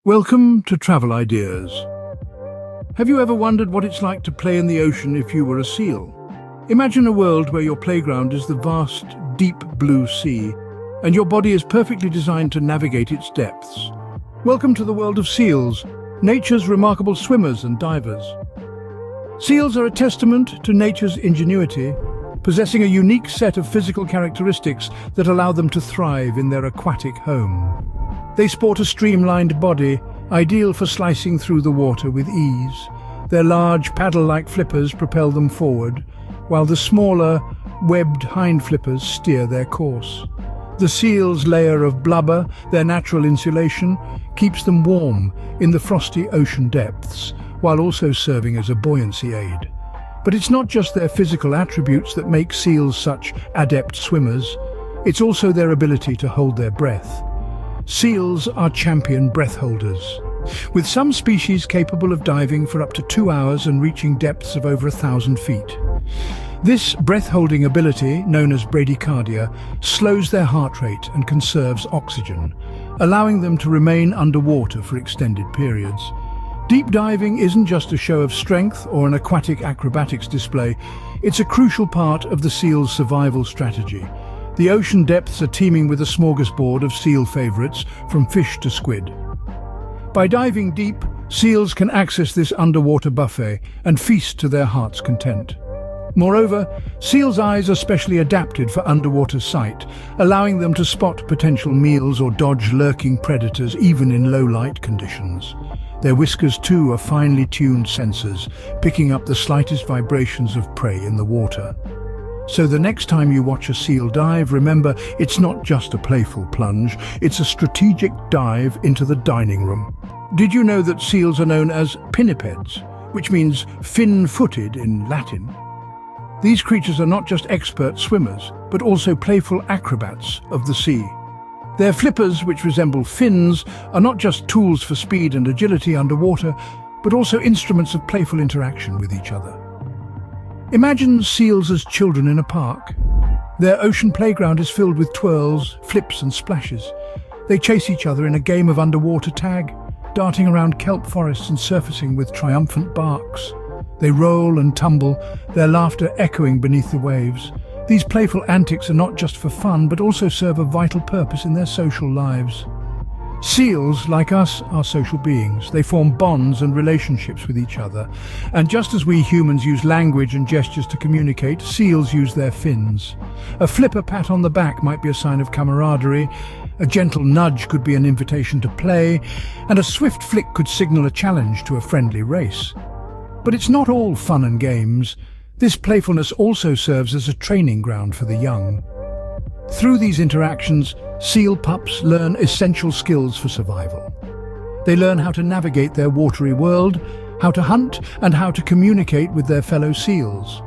Welcome to Travel Ideas. Have you ever wondered what it's like to play in the ocean if you were a seal? Imagine a world where your playground is the vast, deep blue sea, and your body is perfectly designed to navigate its depths. Welcome to the world of seals, nature's remarkable swimmers and divers. Seals are a testament to nature's ingenuity, possessing a unique set of physical characteristics that allow them to thrive in their aquatic home. They sport a streamlined body, ideal for slicing through the water with ease. Their large paddle-like flippers propel them forward, while the smaller, webbed hind flippers steer their course. The seal's layer of blubber, their natural insulation, keeps them warm in the frosty ocean depths, while also serving as a buoyancy aid. But it's not just their physical attributes that make seals such adept swimmers, it's also their ability to hold their breath. Seals are champion breath holders, with some species capable of diving for up to 2 hours and reaching depths of over 1,000 feet. This breath-holding ability, known as bradycardia, slows their heart rate and conserves oxygen, allowing them to remain underwater for extended periods. Deep diving isn't just a show of strength or an aquatic acrobatics display, it's a crucial part of the seal's survival strategy. The ocean depths are teeming with a smorgasbord of seal favorites, from fish to squid. By diving deep, seals can access this underwater buffet and feast to their heart's content. Moreover, seals' eyes are specially adapted for underwater sight, allowing them to spot potential meals or dodge lurking predators even in low-light conditions. Their whiskers, too, are finely tuned sensors, picking up the slightest vibrations of prey in the water. So the next time you watch a seal dive, remember, it's not just a playful plunge, it's a strategic dive into the dining room. Did you know that seals are known as pinnipeds, which means fin-footed in Latin? These creatures are not just expert swimmers, but also playful acrobats of the sea. Their flippers, which resemble fins, are not just tools for speed and agility underwater, but also instruments of playful interaction with each other. Imagine seals as children in a park. Their ocean playground is filled with twirls, flips and splashes. They chase each other in a game of underwater tag, darting around kelp forests and surfacing with triumphant barks. They roll and tumble, their laughter echoing beneath the waves. These playful antics are not just for fun, but also serve a vital purpose in their social lives. Seals, like us, are social beings. They form bonds and relationships with each other. And just as we humans use language and gestures to communicate, seals use their fins. A flipper pat on the back might be a sign of camaraderie, a gentle nudge could be an invitation to play, and a swift flick could signal a challenge to a friendly race. But it's not all fun and games. This playfulness also serves as a training ground for the young. Through these interactions, seal pups learn essential skills for survival. They learn how to navigate their watery world, how to hunt, and how to communicate with their fellow seals.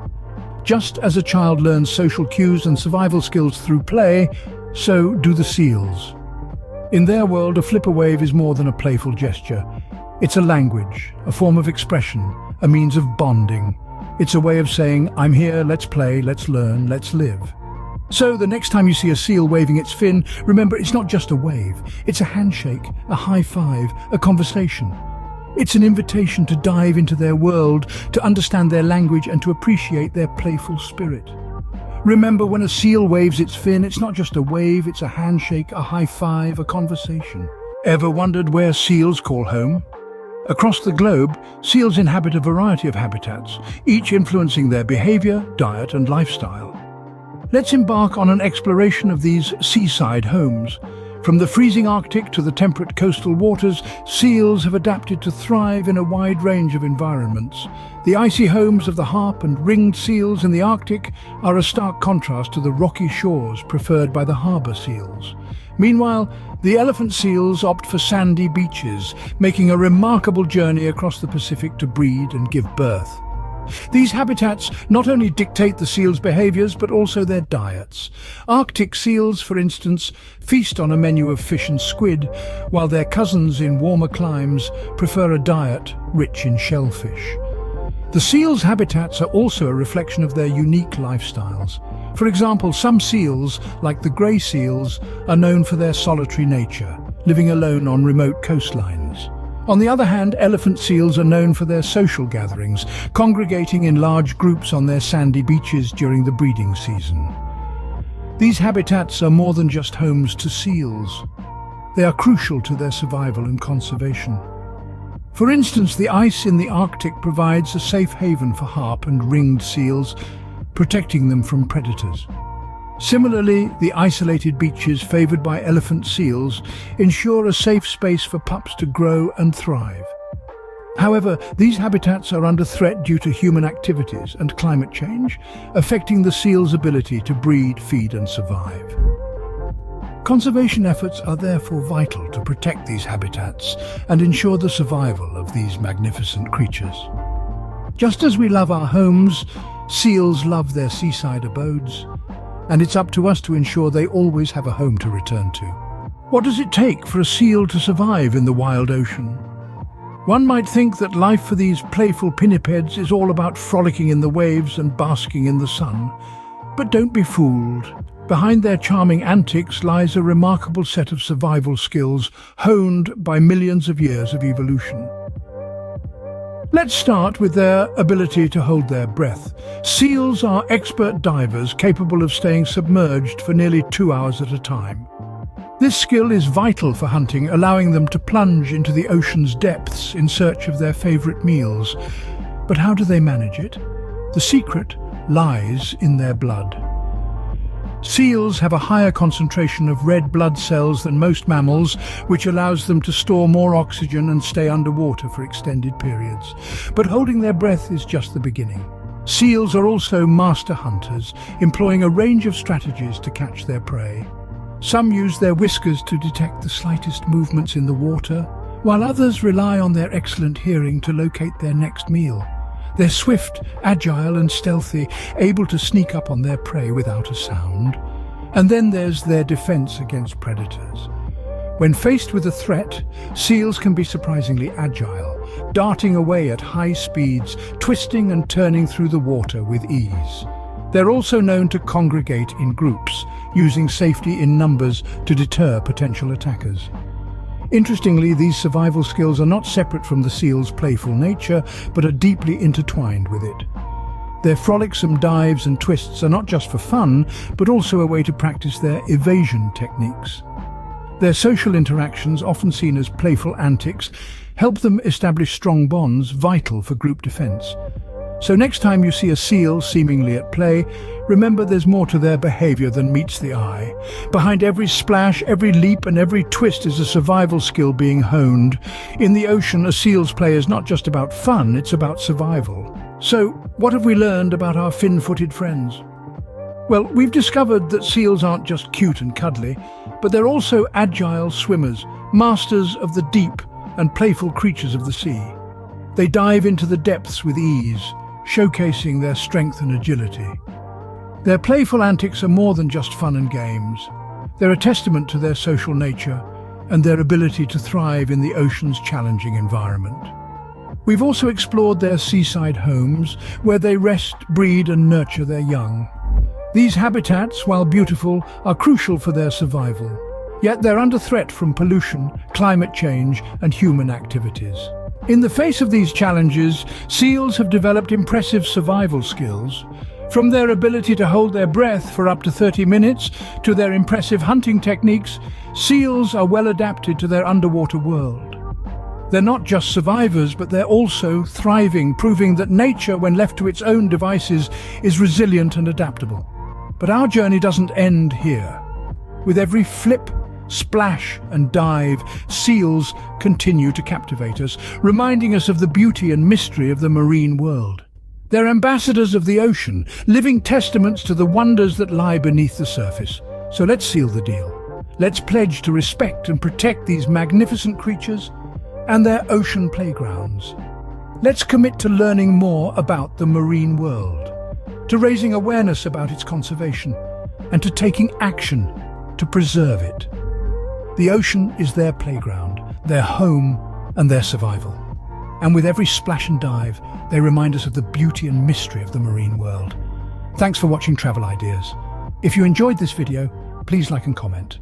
Just as a child learns social cues and survival skills through play, so do the seals. In their world, a flipper wave is more than a playful gesture. It's a language, a form of expression, a means of bonding. It's a way of saying, I'm here, let's play, let's learn, let's live. So the next time you see a seal waving its fin, remember it's not just a wave. It's a handshake, a high five, a conversation. It's an invitation to dive into their world, to understand their language and to appreciate their playful spirit. Remember, when a seal waves its fin, it's not just a wave, it's a handshake, a high five, a conversation. Ever wondered where seals call home? Across the globe, seals inhabit a variety of habitats, each influencing their behavior, diet and lifestyle. Let's embark on an exploration of these seaside homes. From the freezing Arctic to the temperate coastal waters, seals have adapted to thrive in a wide range of environments. The icy homes of the harp and ringed seals in the Arctic are a stark contrast to the rocky shores preferred by the harbour seals. Meanwhile, the elephant seals opt for sandy beaches, making a remarkable journey across the Pacific to breed and give birth. These habitats not only dictate the seals' behaviors, but also their diets. Arctic seals, for instance, feast on a menu of fish and squid, while their cousins in warmer climes prefer a diet rich in shellfish. The seals' habitats are also a reflection of their unique lifestyles. For example, some seals, like the grey seals, are known for their solitary nature. living alone on remote coastlines. On the other hand, elephant seals are known for their social gatherings, congregating in large groups on their sandy beaches during the breeding season. These habitats are more than just homes to seals. They are crucial to their survival and conservation. For instance, the ice in the Arctic provides a safe haven for harp and ringed seals, protecting them from predators. Similarly, the isolated beaches favored by elephant seals ensure a safe space for pups to grow and thrive. However, these habitats are under threat due to human activities and climate change, affecting the seal's ability to breed, feed and survive. Conservation efforts are therefore vital to protect these habitats and ensure the survival of these magnificent creatures. Just as we love our homes, seals love their seaside abodes, and it's up to us to ensure they always have a home to return to. What does it take for a seal to survive in the wild ocean? One might think that life for these playful pinnipeds is all about frolicking in the waves and basking in the sun. But don't be fooled. Behind their charming antics lies a remarkable set of survival skills honed by millions of years of evolution. Let's start with their ability to hold their breath. Seals are expert divers capable of staying submerged for nearly 2 hours at a time. This skill is vital for hunting, allowing them to plunge into the ocean's depths in search of their favorite meals. But how do they manage it? The secret lies in their blood. Seals have a higher concentration of red blood cells than most mammals, which allows them to store more oxygen and stay underwater for extended periods. But holding their breath is just the beginning. Seals are also master hunters, employing a range of strategies to catch their prey. Some use their whiskers to detect the slightest movements in the water, while others rely on their excellent hearing to locate their next meal. They're swift, agile and stealthy, able to sneak up on their prey without a sound. And then there's their defense against predators. When faced with a threat, seals can be surprisingly agile, darting away at high speeds, twisting and turning through the water with ease. They're also known to congregate in groups, using safety in numbers to deter potential attackers. Interestingly, these survival skills are not separate from the seal's playful nature, but are deeply intertwined with it. Their frolicsome dives and twists are not just for fun, but also a way to practice their evasion techniques. Their social interactions, often seen as playful antics, help them establish strong bonds vital for group defense. So next time you see a seal seemingly at play, remember there's more to their behavior than meets the eye. Behind every splash, every leap and every twist is a survival skill being honed. In the ocean, a seal's play is not just about fun, it's about survival. So, what have we learned about our fin-footed friends? Well, we've discovered that seals aren't just cute and cuddly, but they're also agile swimmers, masters of the deep and playful creatures of the sea. They dive into the depths with ease, showcasing their strength and agility. Their playful antics are more than just fun and games. They're a testament to their social nature and their ability to thrive in the ocean's challenging environment. We've also explored their seaside homes, where they rest, breed and nurture their young. These habitats, while beautiful, are crucial for their survival. Yet they're under threat from pollution, climate change and human activities. In the face of these challenges, seals have developed impressive survival skills. From their ability to hold their breath for up to 30 minutes to their impressive hunting techniques, seals are well adapted to their underwater world. They're not just survivors, but they're also thriving, proving that nature, when left to its own devices, is resilient and adaptable. But our journey doesn't end here. With every flip, splash and dive, seals continue to captivate us, reminding us of the beauty and mystery of the marine world. They're ambassadors of the ocean, living testaments to the wonders that lie beneath the surface. So let's seal the deal. Let's pledge to respect and protect these magnificent creatures and their ocean playgrounds. Let's commit to learning more about the marine world, to raising awareness about its conservation, and to taking action to preserve it. The ocean is their playground, their home and their survival. And with every splash and dive, they remind us of the beauty and mystery of the marine world. Thanks for watching Travel Ideas. If you enjoyed this video, please like and comment.